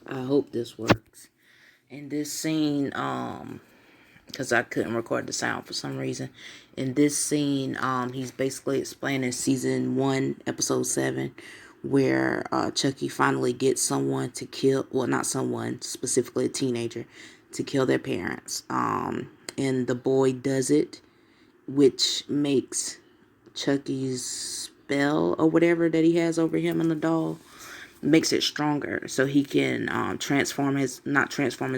I hope this works. In this scene, because I couldn't record the sound for some reason. In this scene, he's basically explaining season 1, episode 7, where Chucky finally gets someone to kill, well, not someone, specifically a teenager, to kill their parents. And the boy does it, which makes Chucky's spell or whatever that he has over him and the doll makes it stronger, so he can not transform his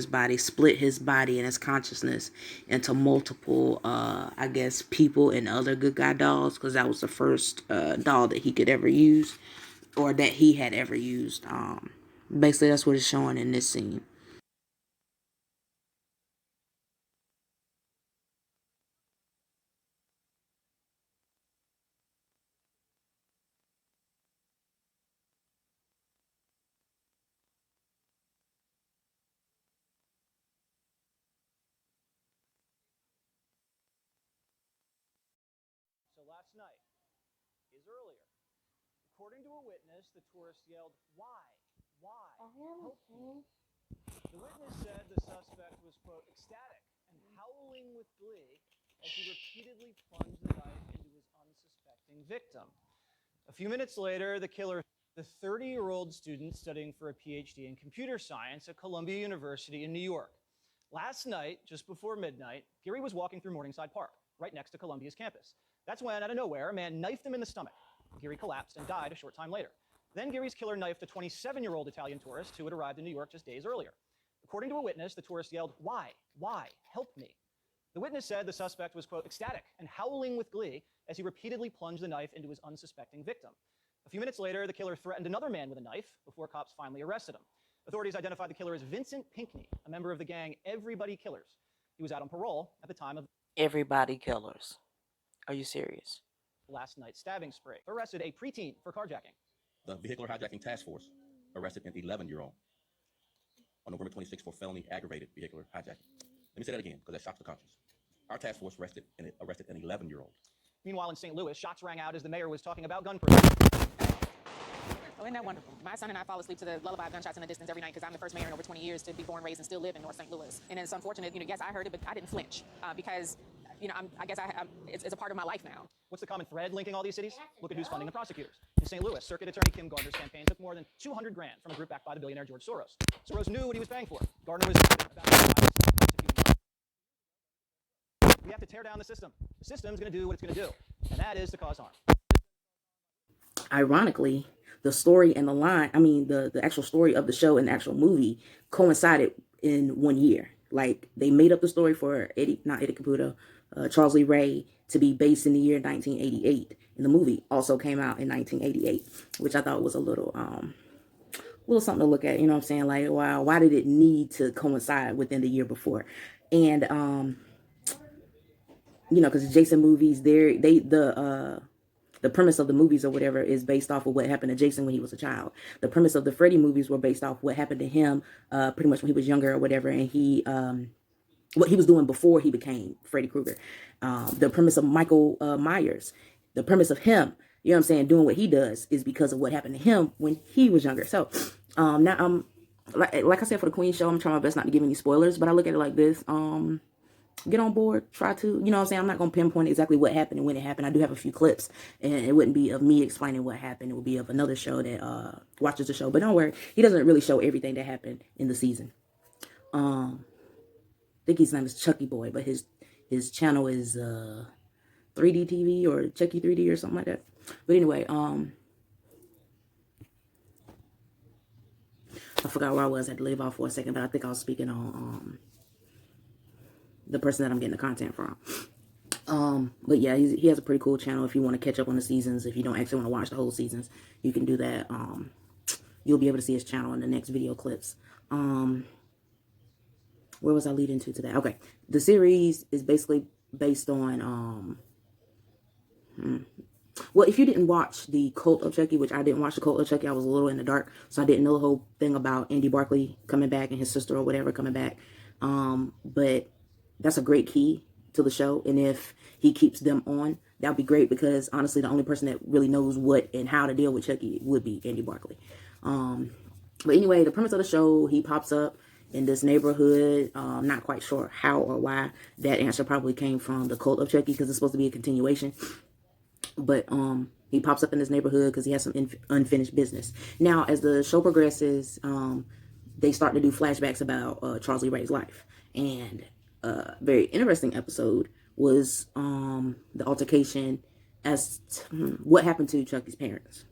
body, split his body and his consciousness into multiple I guess people and other good guy dolls, because that was the first doll that he could ever use, or that he had ever used. Basically that's what it's showing in this scene. So last night is earlier. According to a witness, the tourist yelled, "Why? Why? Help me." The witness said the suspect was, quote, ecstatic and howling with glee as he repeatedly plunged the knife into his unsuspecting victim. A few minutes later, the killer, the 30-year-old student studying for a PhD in computer science at Columbia University in New York. Last night, just before midnight, Gary was walking through Morningside Park, right next to Columbia's campus. That's when, out of nowhere, a man knifed him in the stomach. Gary collapsed and died a short time later. Then Gary's killer knifed a 27-year-old Italian tourist who had arrived in New York just days earlier. According to a witness, the tourist yelled, "Why? Why? Help me." The witness said the suspect was, quote, ecstatic and howling with glee as he repeatedly plunged the knife into his unsuspecting victim. A few minutes later, the killer threatened another man with a knife before cops finally arrested him. Authorities identified the killer as Vincent Pinkney, a member of the gang Everybody Killers. He was out on parole at the time of Everybody killers. Are you serious? last night's stabbing spree. Arrested a preteen for carjacking. The Vehicular Hijacking Task Force arrested an 11-year-old on November 26th for felony aggravated vehicular hijacking. Let me say that again, because that shocks the conscience. Our task force arrested an 11-year-old. Meanwhile, in St. Louis, shots rang out as the mayor was talking about gun prevention. Oh, isn't that wonderful? My son and I fall asleep to the lullaby of gunshots in the distance every night because I'm the first mayor in over 20 years to be born, raised, and still live in North St. Louis. And it's unfortunate, yes, I heard it, but I didn't flinch because, I guess it's a part of my life now. What's the common thread linking all these cities? Look at who's funding the prosecutors. In St. Louis, Circuit Attorney Kim Gardner's campaign took more than $200 grand from a group backed by the billionaire George Soros. Soros knew what he was paying for. Gardner was about prosecuting. We have to tear down the system. The system's going to do what it's going to do, and that is to cause harm. Ironically, the story and the actual story of the show and the actual movie coincided in 1 year. Like, they made up the story for Eddie Caputo, Charles Lee Ray, to be based in the year 1988. And the movie also came out in 1988, which I thought was a little something to look at. You know what I'm saying? Like, wow, why did it need to coincide within the year before? And because Jason movies, the premise of the movies or whatever is based off of what happened to Jason when he was a child. The premise of the Freddy movies were based off what happened to him pretty much when he was younger or whatever, and what he was doing before he became Freddy Krueger. The premise of Michael Myers, the premise of him, you know what I'm saying, doing what he does is because of what happened to him when he was younger. So now I'm like I said, for the Queen show, I'm trying my best not to give any spoilers, but I look at it like this. Get on board, try to, you know what I'm saying? I'm not going to pinpoint exactly what happened and when it happened. I do have a few clips, and it wouldn't be of me explaining what happened. It would be of another show that watches the show. But don't worry, he doesn't really show everything that happened in the season. I think his name is Chucky Boy, but his channel is 3D TV or Chucky 3D or something like that. But anyway, I forgot where I was. I had to leave off for a second, but I think I was speaking on the person that I'm getting the content from. But yeah, he has a pretty cool channel. If you want to catch up on the seasons, if you don't actually want to watch the whole seasons, you can do that. You'll be able to see his channel in the next video clips. Where was I leading to today? Okay, the series is basically based on well, if you didn't watch the Cult of Chucky, which I didn't watch the Cult of Chucky, I was a little in the dark, so I didn't know the whole thing about Andy Barkley coming back and his sister or whatever coming back. But that's a great key to the show, and if he keeps them on, that would be great, because honestly, the only person that really knows what and how to deal with Chucky would be Andy Barkley. But anyway, the premise of the show, he pops up in this neighborhood. Not quite sure how or why. That answer probably came from the Cult of Chucky, because it's supposed to be a continuation. But he pops up in this neighborhood because he has some unfinished business. Now, as the show progresses, they start to do flashbacks about Charles Lee Ray's life. And a very interesting episode was the altercation as to, what happened to Chucky's parents.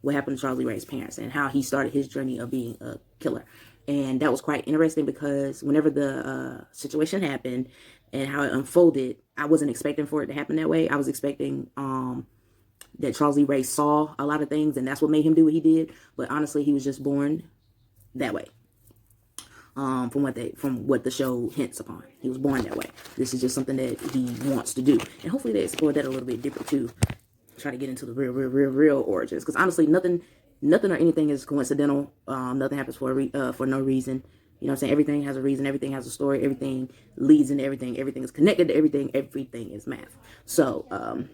What happened to Charles Lee Ray's parents, and how he started his journey of being a killer. And that was quite interesting, because whenever the situation happened and how it unfolded, I wasn't expecting for it to happen that way. I was expecting that Charles Lee Ray saw a lot of things, and that's what made him do what he did. But honestly, he was just born that way. From what the show hints upon, he was born that way. This is just something that he wants to do, and hopefully they explore that a little bit deeper too. Try to get into the real origins, because honestly, nothing or anything is coincidental. Nothing happens for no reason. You know what I'm saying? Everything has a reason. Everything has a story. Everything leads into everything. Everything is connected to everything. Everything is math. So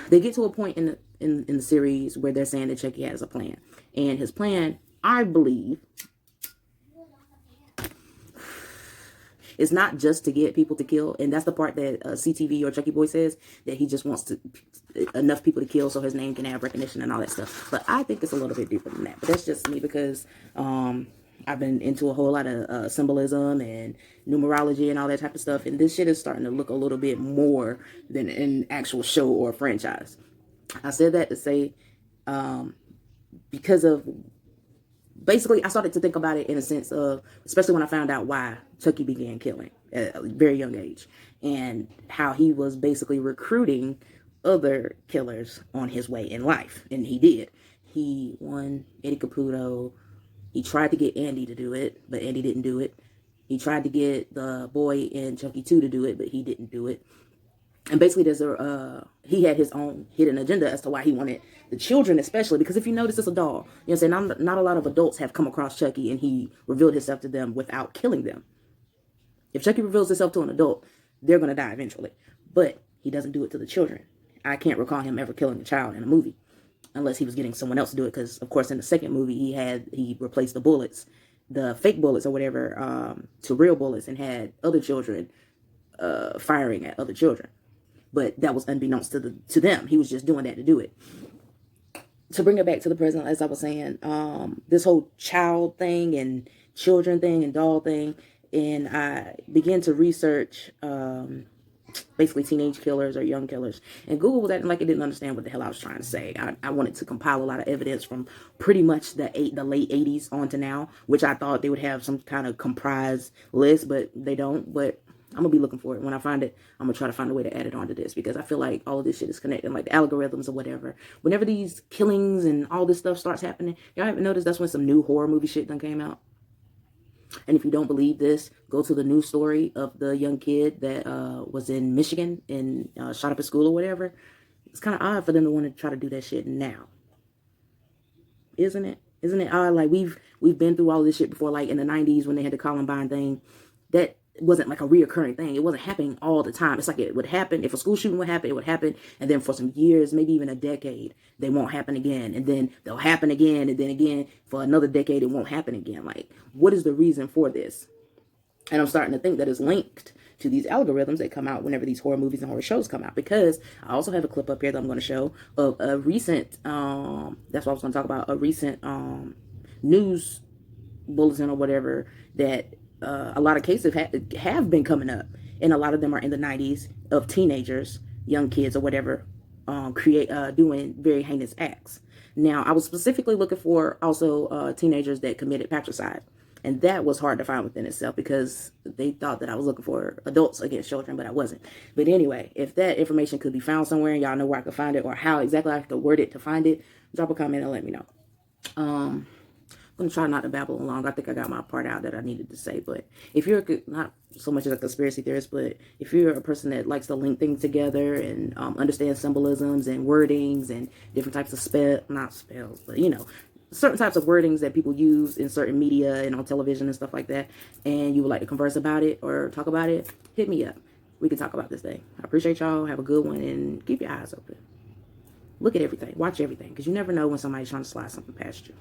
they get to a point in the series where they're saying that Chucky has a plan, and his plan, I believe, it's not just to get people to kill, and that's the part that CTV or Chucky Boy says, that he just wants enough people to kill so his name can have recognition and all that stuff. But I think it's a little bit deeper than that. But that's just me, because I've been into a whole lot of symbolism and numerology and all that type of stuff, and this shit is starting to look a little bit more than an actual show or franchise. I said that to say because of, basically, I started to think about it in a sense of, especially when I found out why Chucky began killing at a very young age, and how he was basically recruiting other killers on his way in life. And he did. He won Eddie Caputo. He tried to get Andy to do it, but Andy didn't do it. He tried to get the boy in Chucky 2 to do it, but he didn't do it. And basically, he had his own hidden agenda as to why he wanted the children, especially because if you notice, it's a doll. You know what I'm saying? Not a lot of adults have come across Chucky and he revealed himself to them without killing them. If Chucky reveals himself to an adult, they're going to die eventually. But he doesn't do it to the children. I can't recall him ever killing a child in a movie, unless he was getting someone else to do it. Because, of course, in the second movie, he replaced the bullets, the fake bullets or whatever, to real bullets, and had other children firing at other children. But that was unbeknownst to them. He was just doing that to do it. To bring it back to the present, as I was saying, this whole child thing and children thing and doll thing, and I began to research basically teenage killers or young killers. And Google was acting like it didn't understand what the hell I was trying to say. I wanted to compile a lot of evidence from pretty much the late 80s on to now, which I thought they would have some kind of comprised list, but they don't. But I'm going to be looking for it. When I find it, I'm going to try to find a way to add it onto this, because I feel like all of this shit is connected, like the algorithms or whatever. Whenever these killings and all this stuff starts happening, y'all haven't noticed that's when some new horror movie shit done came out? And if you don't believe this, go to the news story of the young kid that was in Michigan and shot up at school or whatever. It's kind of odd for them to want to try to do that shit now. Isn't it? Isn't it odd? Like, we've been through all this shit before, like in the 90s when they had the Columbine thing. That wasn't like a reoccurring thing. It wasn't happening all the time. It's like it would happen. If a school shooting would happen, it would happen. And then for some years, maybe even a decade, they won't happen again. And then they'll happen again. And then again, for another decade, it won't happen again. Like, what is the reason for this? And I'm starting to think that it's linked to these algorithms that come out whenever these horror movies and horror shows come out. Because I also have a clip up here that I'm going to show of a recent, that's what I was going to talk about, a recent news bulletin or whatever that a lot of cases have been coming up, and a lot of them are in the 90s, of teenagers, young kids or whatever, doing very heinous acts. Now, I was specifically looking for also teenagers that committed patricide, and that was hard to find within itself, because they thought that I was looking for adults against children, but I wasn't. But anyway, if that information could be found somewhere and y'all know where I could find it, or how exactly I could word it to find it, drop a comment and let me know. I'm going to try not to babble along. I think I got my part out that I needed to say. But if you're not so much as a conspiracy theorist, but if you're a person that likes to link things together and understand symbolisms and wordings and different types of not spells, but certain types of wordings that people use in certain media and on television and stuff like that, and you would like to converse about it or talk about it, hit me up. We can talk about this thing. I appreciate y'all. Have a good one and keep your eyes open. Look at everything. Watch everything. Because you never know when somebody's trying to slide something past you.